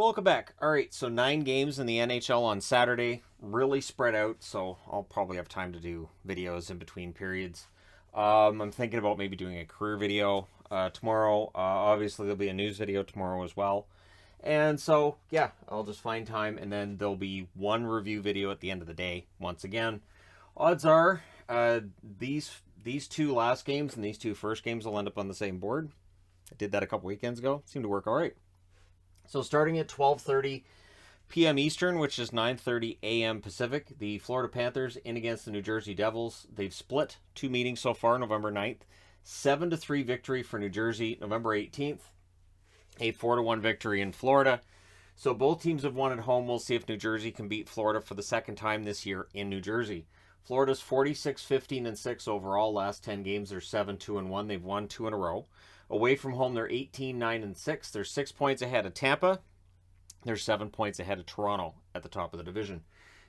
Welcome back. All right, so 9 games in the NHL on Saturday, really spread out, so I'll probably have time to do videos in between periods. I'm thinking about maybe doing a career video tomorrow. Obviously, there'll be a news video tomorrow as well. And so, yeah, I'll just find time, and then there'll be one review video at the end of the day. Once again, odds are these two last games and these two first games will end up on the same board. I did that a couple weekends ago. Seemed to work all right. So starting at 12:30 p.m. Eastern, which is 9:30 a.m. Pacific, the Florida Panthers in against the New Jersey Devils. They've split 2 meetings so far, November 9th. 7-3 victory for New Jersey, November 18th. A 4-1 victory in Florida. So both teams have won at home. We'll see if New Jersey can beat Florida for the second time this year in New Jersey. Florida's 46-15-6 overall. Last 10 games, they're 7-2-1. They've won 2 in a row. Away from home, they're 18-9-6. They're 6 points ahead of Tampa. They're 7 points ahead of Toronto at the top of the division.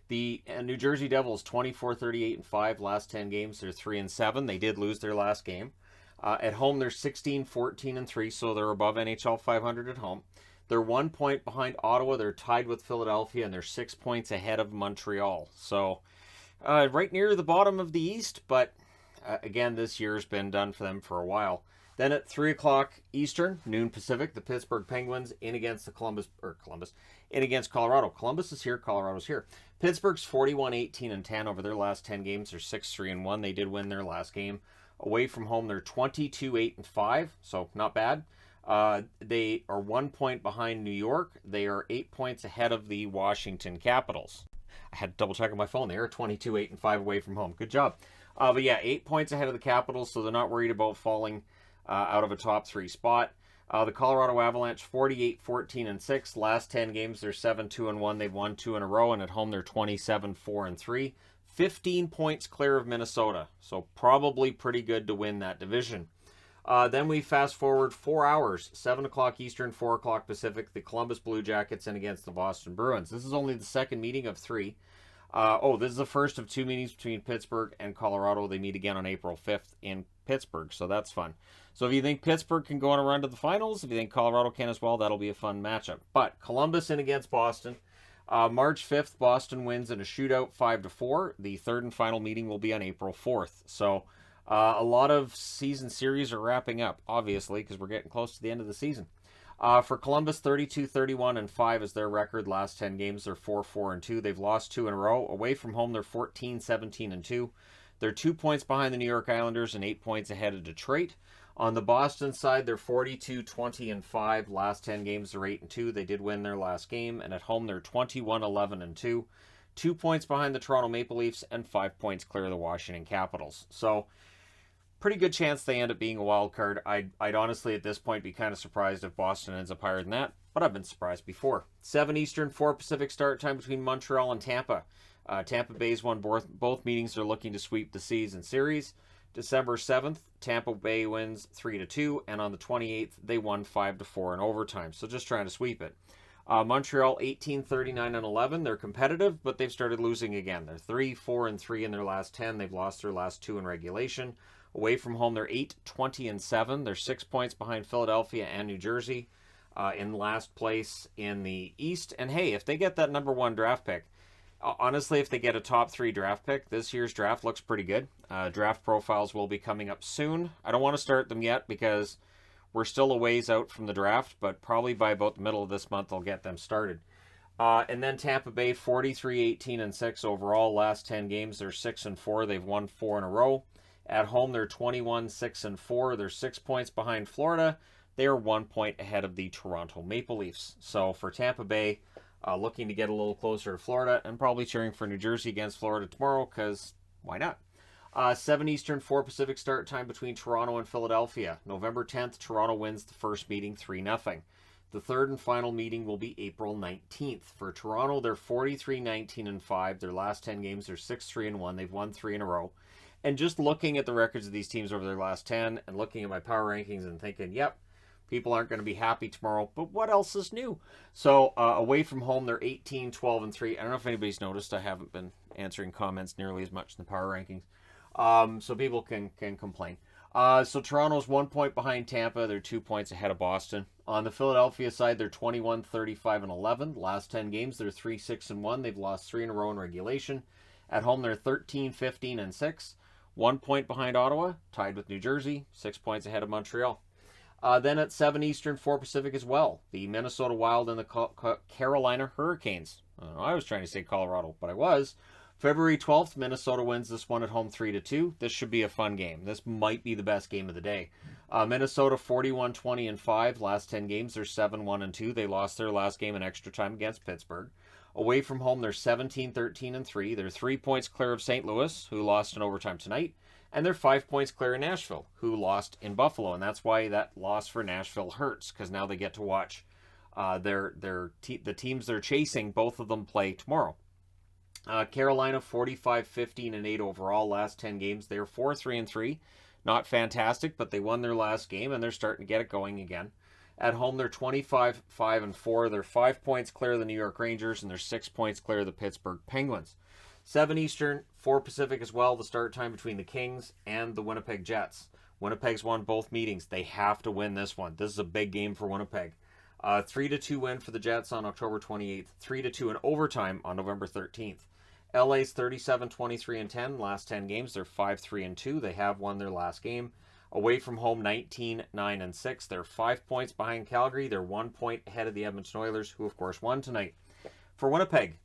The New Jersey Devils, 24-38-5. Last 10 games, they're 3-7. They did lose their last game. At home, they're 16-14-3, so they're above NHL 500 at home. They're 1 point behind Ottawa. They're tied with Philadelphia, and they're 6 points ahead of Montreal. So right near the bottom of the East, but again, this year's been done for them for a while. Then at 3 o'clock Eastern, noon Pacific, the Pittsburgh Penguins in against in against Colorado. Columbus is here, Colorado's here. Pittsburgh's 41-18-10 over their last 10 games. They're 6-3-1. They did win their last game. Away from home, they're 22-8-5, so not bad. They are 1 point behind New York. They are 8 points ahead of the Washington Capitals. I had to double check on my phone. They are 22-8-5 away from home. Good job. But yeah, 8 points ahead of the Capitals, so they're not worried about falling out of a top 3 spot. The Colorado Avalanche, 48-14-6. Last 10 games, they're 7-2-1. They've won 2 in a row, and at home, they're 27-4-3. 15 points clear of Minnesota, so probably pretty good to win that division. Then we fast forward 4 hours, 7 o'clock Eastern, 4 o'clock Pacific, the Columbus Blue Jackets in against the Boston Bruins. This is only the second meeting of 3. This is the first of 2 meetings between Pittsburgh and Colorado. They meet again on April 5th in Pittsburgh, so that's fun. So if you think Pittsburgh can go on a run to the finals, if you think Colorado can as well, that'll be a fun matchup. But Columbus in against Boston. March 5th, Boston wins in a shootout 5-4. The third and final meeting will be on April 4th. So a lot of season series are wrapping up, obviously, because we're getting close to the end of the season. For Columbus, 32-31-5 is their record. Last 10 games, they're 4-4-2. They've lost 2 in a row. Away from home, they're 14-17-2. They're 2 points behind the New York Islanders and 8 points ahead of Detroit. On the Boston side, they're 42-20-5. Last 10 games, they're 8-2. They did win their last game. And at home, they're 21-11-2. 2 points behind the Toronto Maple Leafs and 5 points clear of the Washington Capitals. So pretty good chance they end up being a wild card. I'd honestly at this point be kind of surprised if Boston ends up higher than that, but I've been surprised before. 7 Eastern, 4 Pacific start time between Montreal and Tampa. Tampa Bay's won both meetings. They're looking to sweep the season series. December 7th, Tampa Bay wins 3-2, and on the 28th, they won 5-4 in overtime. So just trying to sweep it. Montreal 18-39-11. They're competitive, but they've started losing again. They're 3-4-3 in their last 10. They've lost their last 2 in regulation. Away from home, they're 8-20-7. They're 6 points behind Philadelphia and New Jersey in last place in the East. And hey, if they get that number 1 draft pick, honestly, if they get a top 3 draft pick, this year's draft looks pretty good. Draft profiles will be coming up soon. I don't want to start them yet because we're still a ways out from the draft, but probably by about the middle of this month, I'll get them started. And then Tampa Bay, 43-18-6 overall. Last 10 games, they're 6-4. They've won 4 in a row. At home, they're 21-6-4. They're 6 points behind Florida. They are 1 point ahead of the Toronto Maple Leafs. So for Tampa Bay, looking to get a little closer to Florida, and probably cheering for New Jersey against Florida tomorrow, because why not? 7 Eastern, 4 Pacific start time between Toronto and Philadelphia. November 10th, Toronto wins the first meeting 3-0. The third and final meeting will be April 19th. For Toronto, they're 43-19-5. Their last 10 games, they're 6-3-1. They've won 3 in a row. And just looking at the records of these teams over their last 10 and looking at my power rankings and thinking, yep, people aren't going to be happy tomorrow, but what else is new? So away from home, they're 18-12-3. I don't know if anybody's noticed. I haven't been answering comments nearly as much in the power rankings. So people can complain. So Toronto's 1 point behind Tampa. They're 2 points ahead of Boston. On the Philadelphia side, they're 21, 35, and 11. Last 10 games, they're 3, 6, and 1. They've lost 3 in a row in regulation. At home, they're 13, 15, and 6. 1 point behind Ottawa, tied with New Jersey, 6 points ahead of Montreal. Then at 7 Eastern, 4 Pacific as well. The Minnesota Wild and the Carolina Hurricanes. I was trying to say Colorado, but I was. February 12th, Minnesota wins this one at home 3-2. This should be a fun game. This might be the best game of the day. Minnesota 41, 20, and 5. Last 10 games, they're 7, 1, and 2. They lost their last game in extra time against Pittsburgh. Away from home, they're 17, 13, and 3. They're 3 points clear of St. Louis, who lost in overtime tonight. And they're 5 points clear of Nashville, who lost in Buffalo. And that's why that loss for Nashville hurts, because now they get to watch the teams they're chasing, both of them play tomorrow. Carolina 45, 15, and 8 overall. Last 10 games, they're 4, 3, and 3. Not fantastic, but they won their last game, and they're starting to get it going again. At home, they're 25, 5, and 4. They're 5 points clear of the New York Rangers, and they're 6 points clear of the Pittsburgh Penguins. 7 Eastern, 4 Pacific as well, the start time between the Kings and the Winnipeg Jets. Winnipeg's won both meetings. They have to win this one. This is a big game for Winnipeg. 3-2 win for the Jets on October 28th. 3-2 in overtime on November 13th. LA's 37, 23, and 10. Last 10 games, they're 5, 3, and 2. They have won their last game. Away from home, 19, 9, and 6. They're 5 points behind Calgary. They're 1 point ahead of the Edmonton Oilers, who, of course, won tonight. For Winnipeg,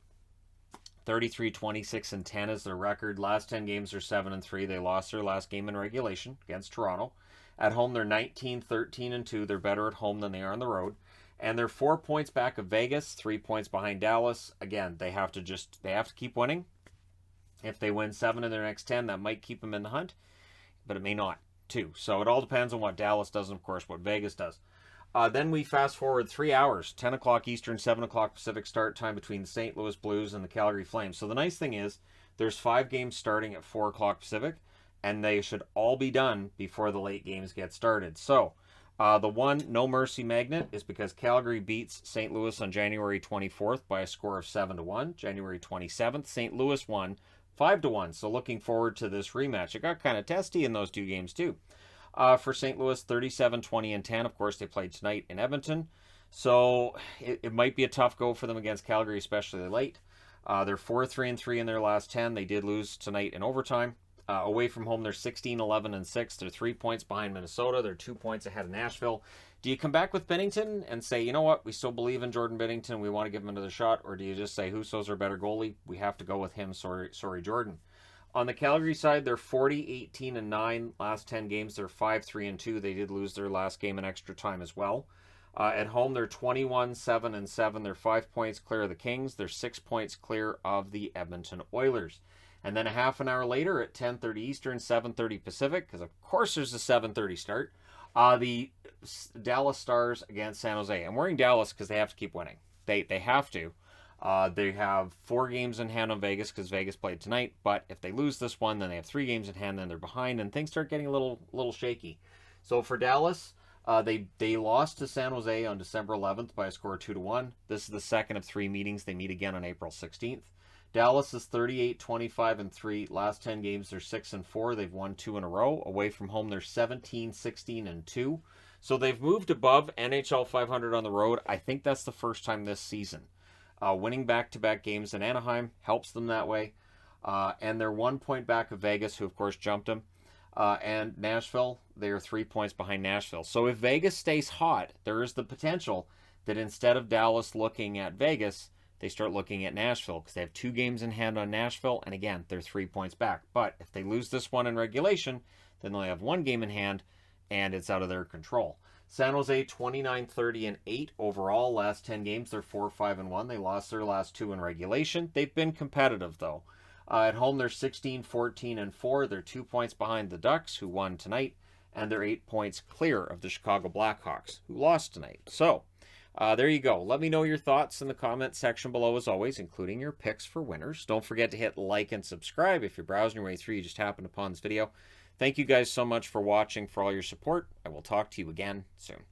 33, 26, and 10 is their record. Last 10 games are 7 and 3. They lost their last game in regulation against Toronto. At home, they're 19, 13, and 2. They're better at home than they are on the road. And they're 4 points back of Vegas, 3 points behind Dallas. Again, they have to keep winning. If they win 7 of their next 10, that might keep them in the hunt, but it may not, too. So it all depends on what Dallas does and, of course, what Vegas does. Then we fast forward 3 hours, 10 o'clock Eastern, 7 o'clock Pacific start time between the St. Louis Blues and the Calgary Flames. So the nice thing is there's 5 games starting at 4 o'clock Pacific, and they should all be done before the late games get started. So the one no mercy magnet is because Calgary beats St. Louis on January 24th by a score of 7-1. January 27th, St. Louis won 5-1. So looking forward to this rematch. It got kind of testy in those 2 games too. For St. Louis, 37, 20, and 10. Of course, they played tonight in Edmonton. So it might be a tough go for them against Calgary, especially late. They're 4, 3, and 3 in their last 10. They did lose tonight in overtime. Away from home, they're 16, 11, and 6. They're 3 points behind Minnesota. They're 2 points ahead of Nashville. Do you come back with Binnington and say, you know what, we still believe in Jordan Binnington, we want to give him another shot? Or do you just say, Husso's our better goalie? We have to go with him. Sorry, Jordan. On the Calgary side, they're 40, 18, and 9. Last 10 games, they're 5, 3, and 2. They did lose their last game in extra time as well. At home, they're 21, 7, and 7. They're 5 points clear of the Kings. They're 6 points clear of the Edmonton Oilers. And then a half an hour later at 10:30 Eastern, 7:30 Pacific, because of course there's a 7:30 start, the Dallas Stars against San Jose. I'm wearing Dallas because they have to keep winning. They have to. They have 4 games in hand on Vegas because Vegas played tonight. But if they lose this one, then they have 3 games in hand, then they're behind, and things start getting a little shaky. So for Dallas, they lost to San Jose on December 11th by a score of 2-1. This is the second of 3 meetings. They meet again on April 16th. Dallas is 38, 25, and 3. Last 10 games, they're 6 and 4. They've won 2 in a row. Away from home, they're 17, 16, and 2. So they've moved above NHL 500 on the road. I think that's the first time this season. Winning back-to-back games in Anaheim helps them that way. And they're 1 point back of Vegas, who of course jumped them. And Nashville, they are 3 points behind Nashville. So if Vegas stays hot, there is the potential that instead of Dallas looking at Vegas, they start looking at Nashville because they have 2 games in hand on Nashville. And again, they're 3 points back. But if they lose this one in regulation, then they'll have 1 game in hand and it's out of their control. San Jose 29, 30, and 8 overall. Last 10 games, they're 4, 5, and 1. They lost their last 2 in regulation. They've been competitive, though. At home, they're 16, 14, and 4. They're 2 points behind the Ducks, who won tonight. And they're 8 points clear of the Chicago Blackhawks, who lost tonight. So, there you go. Let me know your thoughts in the comment section below, as always, including your picks for winners. Don't forget to hit like and subscribe if you're browsing your way through. You just happened upon this video. Thank you guys so much for watching, for all your support. I will talk to you again soon.